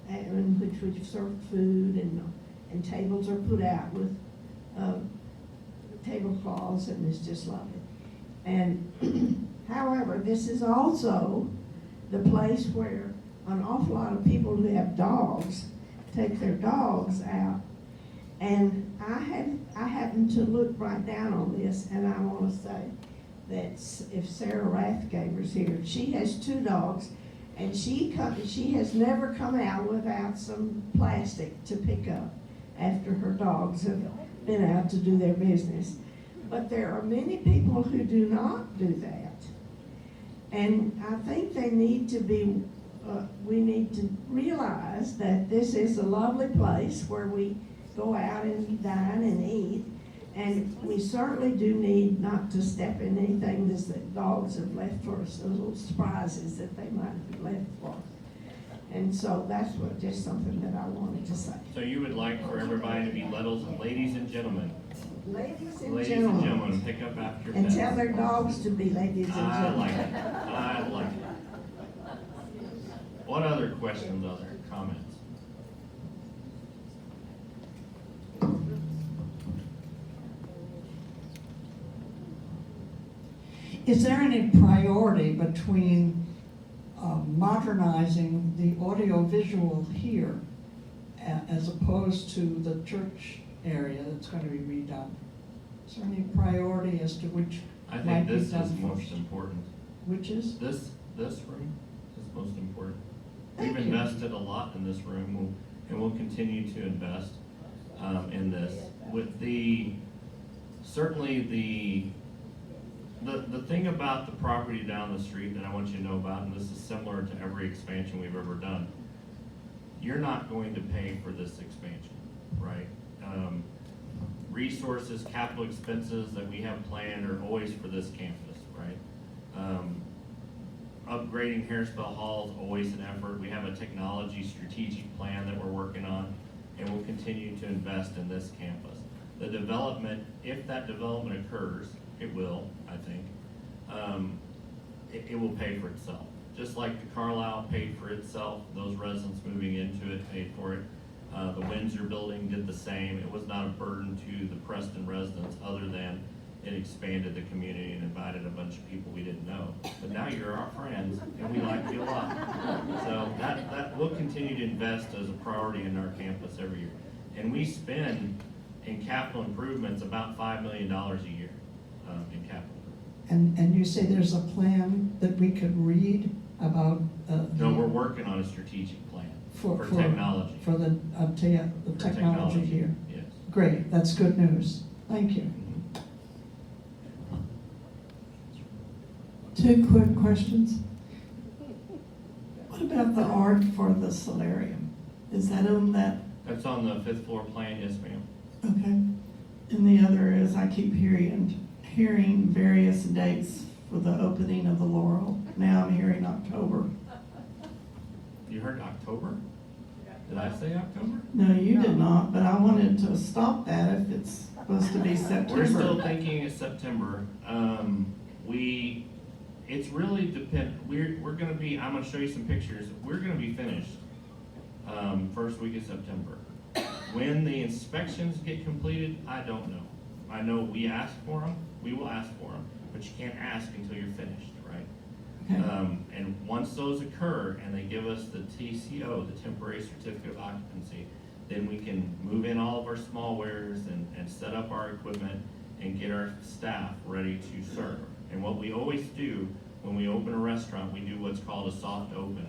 In which we serve food and tables are put out with, tablecloths, and it's just lovely. And however, this is also the place where an awful lot of people who have dogs take their dogs out. And I happen to look right down on this, and I want to say that if Sarah Rathgaber's here, she has 2 dogs, and she has never come out without some plastic to pick up after her dogs have been out to do their business. But there are many people who do not do that. And I think they need to be, we need to realize that this is a lovely place where we go out and dine and eat. And we certainly do need not to step in anything that dogs have left for us, those little surprises that they might have left for us. And so that's just something that I wanted to say. So you would like for everybody to be ladies and gentlemen? Ladies and Ladies and gentlemen. gentlemen, pick up after your And pets. tell their dogs to be ladies and I gentlemen. like it. I like it. What other questions, other comments? Is there any priority between modernizing the audiovisual here as opposed to the church area that's going to be redone? Is there any priority as to which I might think be this is done most first? important. Which is? This room is most important. Thank We've you. invested a lot in this room, and we'll continue to invest in this. With certainly the thing about the property down the street that I want you to know about, and this is similar to every expansion we've ever done, you're not going to pay for this expansion, right? Resources, capital expenses that we have planned are always for this campus, right? Upgrading Harrisville Hall is always an effort. We have a technology strategic plan that we're working on, and we'll continue to invest in this campus. The development, if that development occurs, it will, I think, it will pay for itself. Just like the Carlisle paid for itself, those residents moving into it paid for it. The Windsor building did the same. It was not a burden to the Preston residents other than it expanded the community and invited a bunch of people we didn't know. But now you're our friends and we like you a lot. So that we'll continue to invest as a priority in our campus every year. And we spend in capital improvements about $5 million a year in capital. And you say there's a plan that we could read about? No, we're working on a strategic plan for technology. For the For technology here. Yes. Great, that's good news. Thank you. Two quick questions. What about the art for the solarium? Is that on that? That's on the 5th floor plan, yes ma'am. Okay. And the other is I keep hearing various dates for the opening of the Laurel. Now I'm hearing October. You heard October? Did I say October? No, you did not, but I wanted to stop that if it's supposed to be September. We're still thinking it's September. It's really we're gonna be, I'm gonna show you some pictures. We're gonna be finished, first week of September. When the inspections get completed, I don't know. I know we ask for them, we will ask for them, but you can't ask until you're finished, right? Okay. And once those occur and they give us the TCO, the temporary certificate of occupancy, then we can move in all of our small wares and set up our equipment and get our staff ready to serve. And what we always do when we open a restaurant, we do what's called a soft open.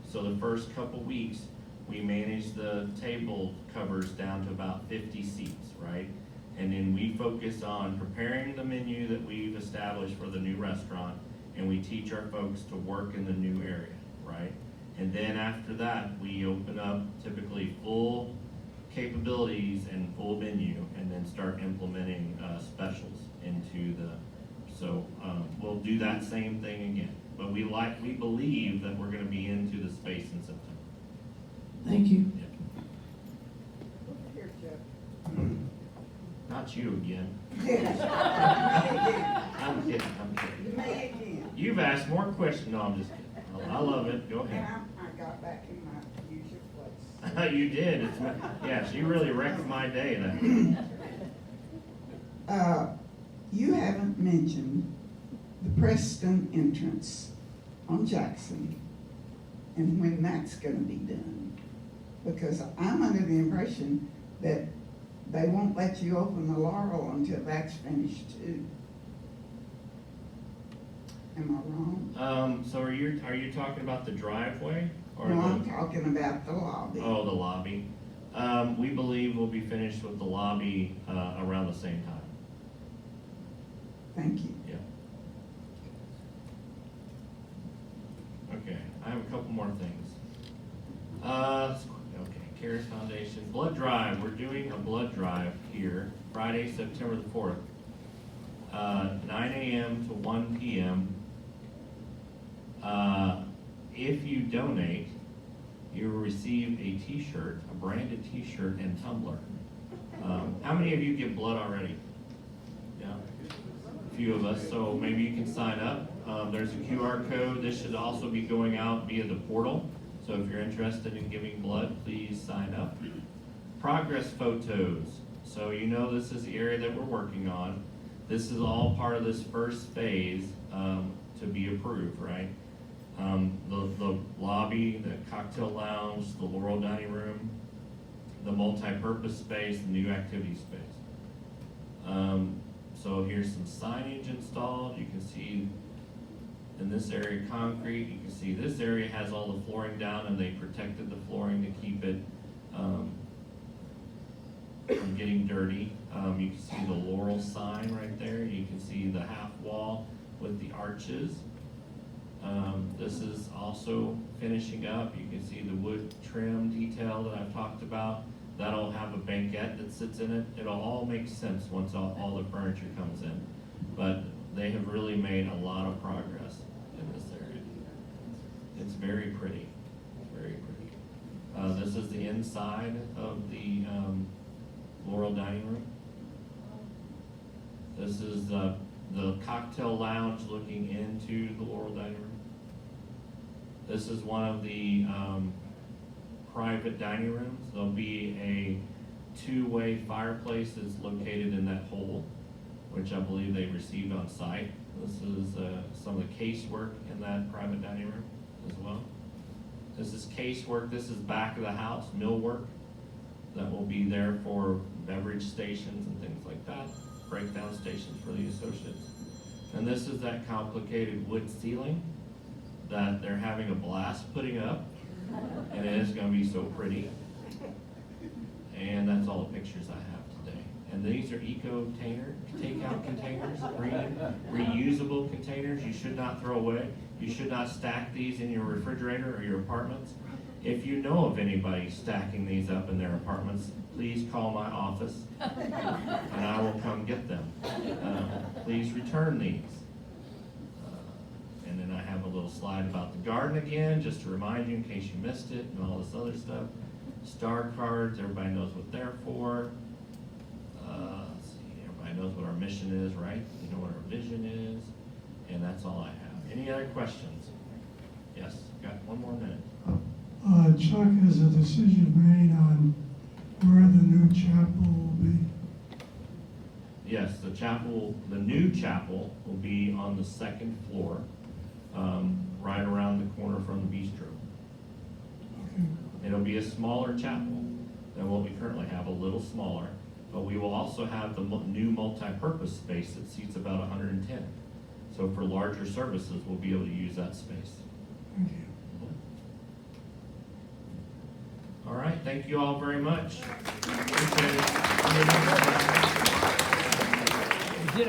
So the first couple weeks, we manage the table covers down to about 50 seats, right? And then we focus on preparing the menu that we've established for the new restaurant, and we teach our folks to work in the new area, right? And then after that, we open up typically full capabilities and full menu, and then start implementing specials into the, so we'll do that same thing again. But we believe that we're gonna be into the space in September. Thank you. Here, Jeff. Not you again. Yes. I'm kidding, I'm kidding. Me again. You've asked more questions, no, I'm just kidding. I love it, go And ahead. I got back in my usual place. You did, yes, you really wrecked my day that. You haven't mentioned the Preston entrance on Jackson and when that's gonna be done. Because I'm under the impression that they won't let you open the Laurel until that's finished too. Am I wrong? So are you talking about the driveway? Or No, the- I'm talking about the lobby. Oh, the lobby. We believe we'll be finished with the lobby, around the same time. Thank you. Yeah. Okay, I have a couple more things. Okay, CARES Foundation, blood drive, we're doing a blood drive here, Friday, September the 4th. 9 a.m. to 1 p.m. If you donate, you will receive a t-shirt, a branded t-shirt and tumbler. How many of you give blood already? Yeah, a few of us, so maybe you can sign up. There's a QR code. This should also be going out via the portal. So if you're interested in giving blood, please sign up. Progress photos. So you know this is the area that we're working on. This is all part of this first phase to be approved, right? The lobby, the cocktail lounge, the Laurel dining room, the multi-purpose space, the new activity space. So here's some signage installed. You can see in this area concrete. You can see this area has all the flooring down, and they protected the flooring to keep it from getting dirty. You can see the Laurel sign right there. You can see the half wall with the arches. This is also finishing up. You can see the wood trim detail that I've talked about. That'll have a banquette that sits in it. It'll all make sense once all the furniture comes in. But they have really made a lot of progress in this area. It's very pretty, very pretty. This is the inside of the Laurel dining room. This is the cocktail lounge looking into the Laurel dining room. This is one of the private dining rooms. There'll be a two-way fireplace that's located in that hole, which I believe they received on site. This is some of the casework in that private dining room as well. This is casework. This is back of the house, millwork, that will be there for beverage stations and things like that, breakdown stations for the associates. And this is that complicated wood ceiling that they're having a blast putting up, and it is gonna be so pretty. And that's all the pictures I have today. And these are eco-container, takeout containers, green, reusable containers you should not throw away. You should not stack these in your refrigerator or your apartments. If you know of anybody stacking these up in their apartments, please call my office and I will come get them. Please return these. And then I have a little slide about the garden again, just to remind you in case you missed it and all this other stuff. Star cards, everybody knows what they're for. Let's see, everybody knows what our mission is, right? You know what our vision is, and that's all I have. Any other questions? Yes, got one more minute. Chuck, has a decision made on where the new chapel will be? Yes, the new chapel will be on the second floor, right around the corner from the bistro. Okay. It'll be a smaller chapel than what we currently have, a little smaller, but we will also have the new multi-purpose space that seats about 110. So for larger services, we'll be able to use that space. Thank you. All right, thank you all very much. Appreciate it.